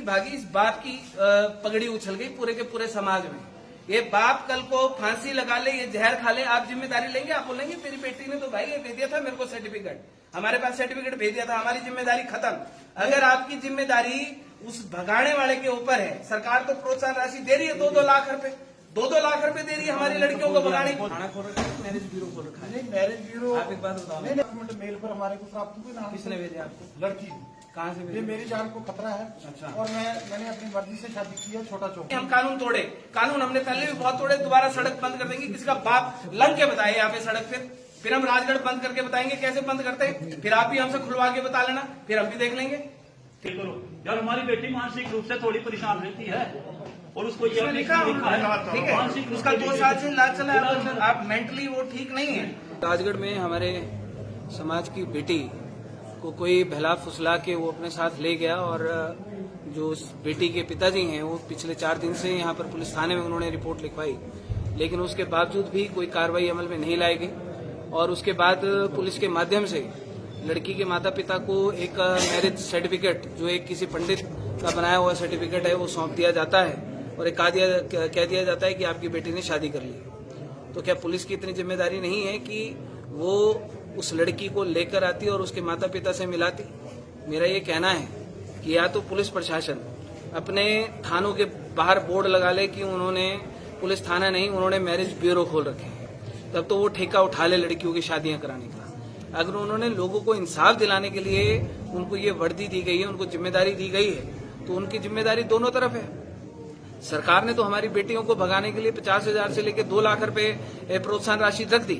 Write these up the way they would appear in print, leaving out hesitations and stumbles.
भागी, इस बाप की पगड़ी उछल गई पूरे के पूरे समाज में। ये बाप कल को फांसी लगा ले, ये जहर खा ले, आप जिम्मेदारी लेंगे? आप बोलेंगे तेरी बेटी ने तो भाई ये भेज दिया था मेरे को सर्टिफिकेट, हमारे पास सर्टिफिकेट भेज दिया था, हमारी जिम्मेदारी खत्म। अगर आपकी जिम्मेदारी उस भगाने वाले के ऊपर है, सरकार तो प्रोत्साहन राशि दे रही है 2-2 लाख रुपए, 2-2 लाख रुपए दे रही है हमारी लड़कियों को भगाने को। थाना खोल रखा है, मैरिज ब्यूरो खोल रखा है। नहीं, मैरिज ब्यूरो आप एक बात बताओ, मेल पर हमारे को प्राप्त हुए ना। किसने भेजे आपको? लड़की। कहाँ से ये भेजे? मेरी जान को खतरा है। अच्छा। और मैंने अपनी मर्जी से शादी की है, छोटा चौक। हम कानून तोड़े, कानून हमने पहले भी बहुत तोड़े, दोबारा सड़क बंद कर देंगे। किसका बाप लंग के बताए यहाँ पे सड़क फिर हम राजगढ़ बंद करके बताएंगे कैसे बंद करते हैं, फिर आप भी हमसे खुलवा के बता लेना, फिर हम भी देख लेंगे। यार हमारी बेटी मानसिक रूप से थोड़ी परेशान रहती है और उसको ये लिखा है, ठीक है, उसका 2 साल से इलाज चला है, आप मेंटली वो ठीक नहीं है। राजगढ़ में हमारे समाज की बेटी को कोई बहला फुसला के वो अपने साथ ले गया और जो उस बेटी के पिताजी हैं वो पिछले 4 दिन से यहाँ पर पुलिस थाने में उन्होंने रिपोर्ट लिखवाई, लेकिन उसके बावजूद भी कोई कार्रवाई अमल में नहीं लाई गई। और उसके बाद पुलिस के माध्यम से लड़की के माता पिता को एक मैरिज सर्टिफिकेट, जो एक किसी पंडित का बनाया हुआ सर्टिफिकेट है, वो सौंप दिया जाता है और एक कह दिया जाता है कि आपकी बेटी ने शादी कर ली। तो क्या पुलिस की इतनी जिम्मेदारी नहीं है कि वो उस लड़की को लेकर आती और उसके माता पिता से मिलाती? मेरा ये कहना है कि या तो पुलिस प्रशासन अपने थानों के बाहर बोर्ड लगा ले कि उन्होंने पुलिस थाना नहीं, उन्होंने मैरिज ब्यूरो खोल रखे हैं, तब तो वो ठेका उठा ले लड़कियों की शादियां कराने का। अगर उन्होंने लोगों को इंसाफ दिलाने के लिए उनको ये वर्दी दी गई है, उनको जिम्मेदारी दी गई है, तो उनकी जिम्मेदारी दोनों तरफ है। सरकार ने तो हमारी बेटियों को भगाने के लिए 50,000 से लेकर 2 लाख रुपए प्रोत्साहन राशि रख दी,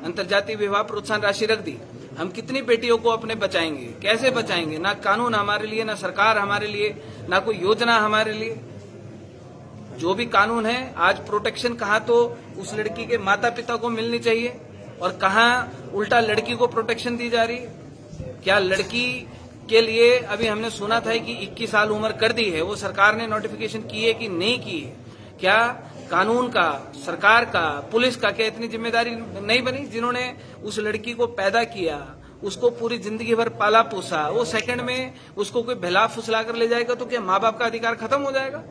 अंतर्जातीय विवाह प्रोत्साहन राशि रख दी। हम कितनी बेटियों को अपने बचाएंगे? कैसे बचाएंगे? ना कानून हमारे लिए, ना सरकार हमारे लिए, ना कोई योजना हमारे लिए। जो भी कानून है, आज प्रोटेक्शन कहाँ तो उस लड़की के माता पिता को मिलनी चाहिए और कहाँ उल्टा लड़की को प्रोटेक्शन दी जा रही है। क्या लड़की के लिए अभी हमने सुना था कि 21 साल उम्र कर दी है, वो सरकार ने नोटिफिकेशन की है कि नहीं की है? क्या कानून का, सरकार का, पुलिस का क्या इतनी जिम्मेदारी नहीं बनी? जिन्होंने उस लड़की को पैदा किया, उसको पूरी जिंदगी भर पाला पोसा, वो सेकंड में उसको कोई बहला फुसला कर ले जाएगा तो क्या माँ बाप का अधिकार खत्म हो जाएगा?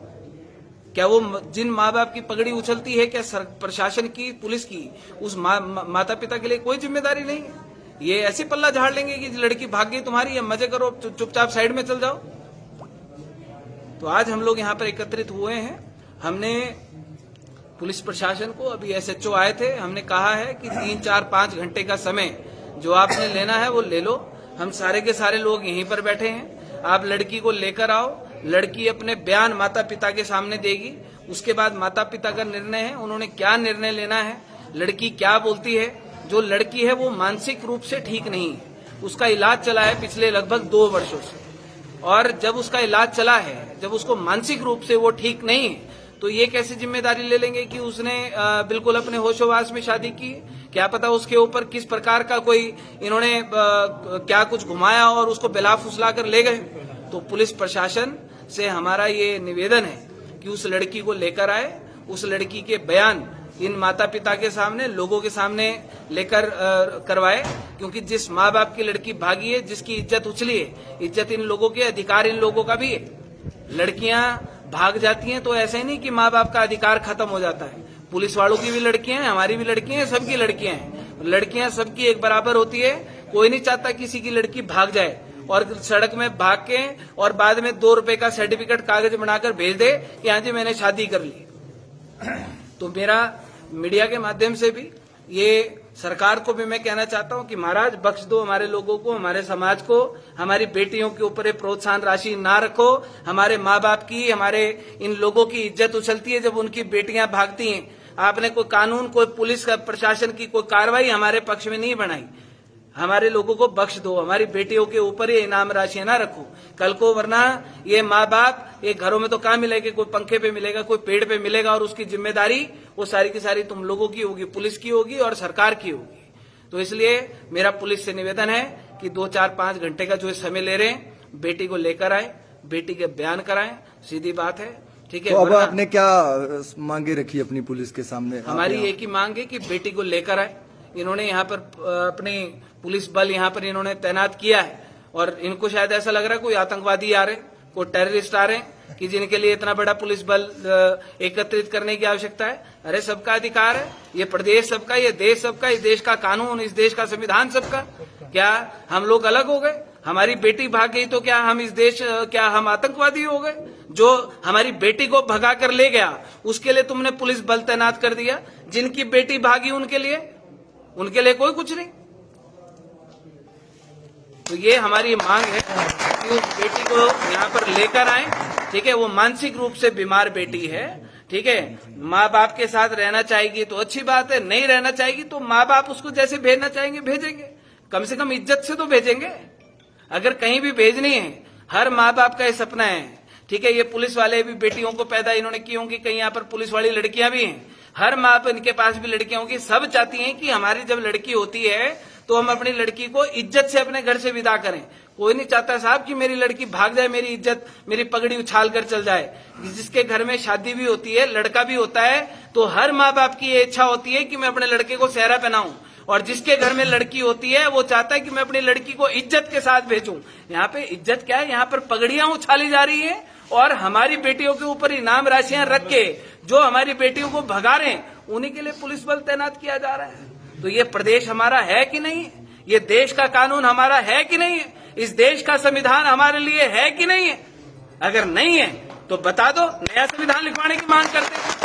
क्या वो जिन माँ बाप की पगड़ी उछलती है, क्या प्रशासन की, पुलिस की, उस माता पिता के लिए कोई जिम्मेदारी नहीं है? ये ऐसे पल्ला झाड़ लेंगे कि लड़की भाग गई तुम्हारी, या मजे करो, चुपचाप साइड में चल जाओ। तो आज हम लोग यहाँ पर एकत्रित हुए हैं। हमने पुलिस प्रशासन को, अभी SHO आए थे, हमने कहा है कि 3, 4, 5 घंटे का समय जो आपने लेना है वो ले लो। हम सारे के सारे लोग यहीं पर बैठे हैं, आप लड़की को लेकर आओ। लड़की अपने बयान माता पिता के सामने देगी, उसके बाद माता पिता का निर्णय है, उन्होंने क्या निर्णय लेना है, लड़की क्या बोलती है। जो लड़की है वो मानसिक रूप से ठीक नहीं है, उसका इलाज चला है पिछले लगभग 2 वर्षों से, और जब उसका इलाज चला है, जब उसको मानसिक रूप से वो ठीक नहीं है, तो ये कैसे जिम्मेदारी ले लेंगे कि उसने बिल्कुल अपने होशोवास में शादी की? क्या पता उसके ऊपर किस प्रकार का कोई इन्होंने क्या कुछ घुमाया और उसको बेला फुसला कर ले गए। तो पुलिस प्रशासन से हमारा ये निवेदन है कि उस लड़की को लेकर आए, उस लड़की के बयान इन माता पिता के सामने, लोगों के सामने लेकर करवाए, क्योंकि जिस माँ बाप की लड़की भागी है, जिसकी इज्जत उछली है, इज्जत इन लोगों के, अधिकार इन लोगों का भी है। लड़कियां भाग जाती हैं तो ऐसे नहीं कि माँ बाप का अधिकार खत्म हो जाता है। पुलिस वालों की भी लड़कियां हैं, हमारी भी लड़कियां हैं, सबकी लड़कियां हैं। लड़कियां सबकी एक बराबर होती है। कोई नहीं चाहता किसी की लड़की भाग जाए और सड़क में भाग के और बाद में 2 रुपए का सर्टिफिकेट कागज बनाकर भेज दे कि हाँ जी मैंने शादी कर ली। तो मेरा मीडिया के माध्यम से भी ये सरकार को भी मैं कहना चाहता हूं कि महाराज बख्श दो हमारे लोगों को, हमारे समाज को, हमारी बेटियों के ऊपर प्रोत्साहन राशि ना रखो। हमारे माँ बाप की, हमारे इन लोगों की इज्जत उछलती है जब उनकी बेटियां भागती हैं। आपने कोई कानून, कोई पुलिस का, प्रशासन की कोई कार्रवाई हमारे पक्ष में नहीं बनाई। हमारे लोगों को बख्श दो, हमारी बेटियों के ऊपर ये इनाम राशि ना रखो कल को, वरना ये माँ बाप ये घरों में तो कहाँ मिलेगा, कोई पंखे पे मिलेगा, कोई पेड़ पे मिलेगा, और उसकी जिम्मेदारी वो सारी की सारी तुम लोगों की होगी, पुलिस की होगी और सरकार की होगी। तो इसलिए मेरा पुलिस से निवेदन है कि 2, 4, 5 घंटे का जो समय ले रहे हैं, बेटी को लेकर आए, बेटी के बयान कराएं, सीधी बात है, ठीक है। तो अब आपने क्या मांगे रखी अपनी पुलिस के सामने? हमारी एक ही मांग है कि बेटी को लेकर आए। इन्होंने यहाँ पर अपने पुलिस बल यहाँ पर इन्होंने तैनात किया है और इनको शायद ऐसा लग रहा है कोई आतंकवादी आ रहे, कोई टेररिस्ट आ रहे हैं, कि जिनके लिए इतना बड़ा पुलिस बल एकत्रित करने की आवश्यकता है? अरे सबका अधिकार है, ये प्रदेश सबका, ये देश सबका, इस देश का कानून, इस देश का संविधान सबका। क्या हम लोग अलग हो गए? हमारी बेटी भाग गई तो क्या हम इस देश, क्या हम आतंकवादी हो गए? जो हमारी बेटी को भगा कर ले गया उसके लिए तुमने पुलिस बल तैनात कर दिया, जिनकी बेटी भागी उनके लिए कोई कुछ नहीं। तो ये हमारी मांग है कि उस बेटी को यहाँ पर लेकर आए, ठीक है? वो मानसिक रूप से बीमार बेटी है, ठीक है? माँ बाप के साथ रहना चाहेगी तो अच्छी बात है, नहीं रहना चाहेगी तो माँ बाप उसको जैसे भेजना चाहेंगे भेजेंगे, कम से कम इज्जत से तो भेजेंगे। अगर कहीं भी भेजनी है, हर माँ बाप का ये सपना है, ठीक है? ये पुलिस वाले भी बेटियों को पैदा इन्होंने की होंगी, कहीं यहाँ पर पुलिस वाली लड़कियां भी हैं, हर माँ बाप इनके पास भी लड़कियां होंगी, सब चाहती हैं कि हमारी जब लड़की होती है तो हम अपनी लड़की को इज्जत से अपने घर से विदा करें। कोई नहीं चाहता साहब कि मेरी लड़की भाग जाए, मेरी इज्जत, मेरी पगड़ी उछाल कर चल जाए। जिसके घर में शादी भी होती है, लड़का भी होता है, तो हर माँ बाप की ये इच्छा होती है कि मैं अपने लड़के को सेहरा पहनाऊं, और जिसके घर में लड़की होती है वो चाहता है कि मैं अपनी लड़की को इज्जत के साथ भेजूं। यहाँ पे इज्जत क्या है? यहाँ पर पगड़ियां उछाली जा रही है और हमारी बेटियों के ऊपर इनाम राशियां रख के जो हमारी बेटियों को भगा रहे हैं उन्हीं के लिए पुलिस बल तैनात किया जा रहा है। तो ये प्रदेश हमारा है कि नहीं? ये देश का कानून हमारा है कि नहीं है? इस देश का संविधान हमारे लिए है कि नहीं है? अगर नहीं है तो बता दो, नया संविधान लिखवाने की मांग करते हैं।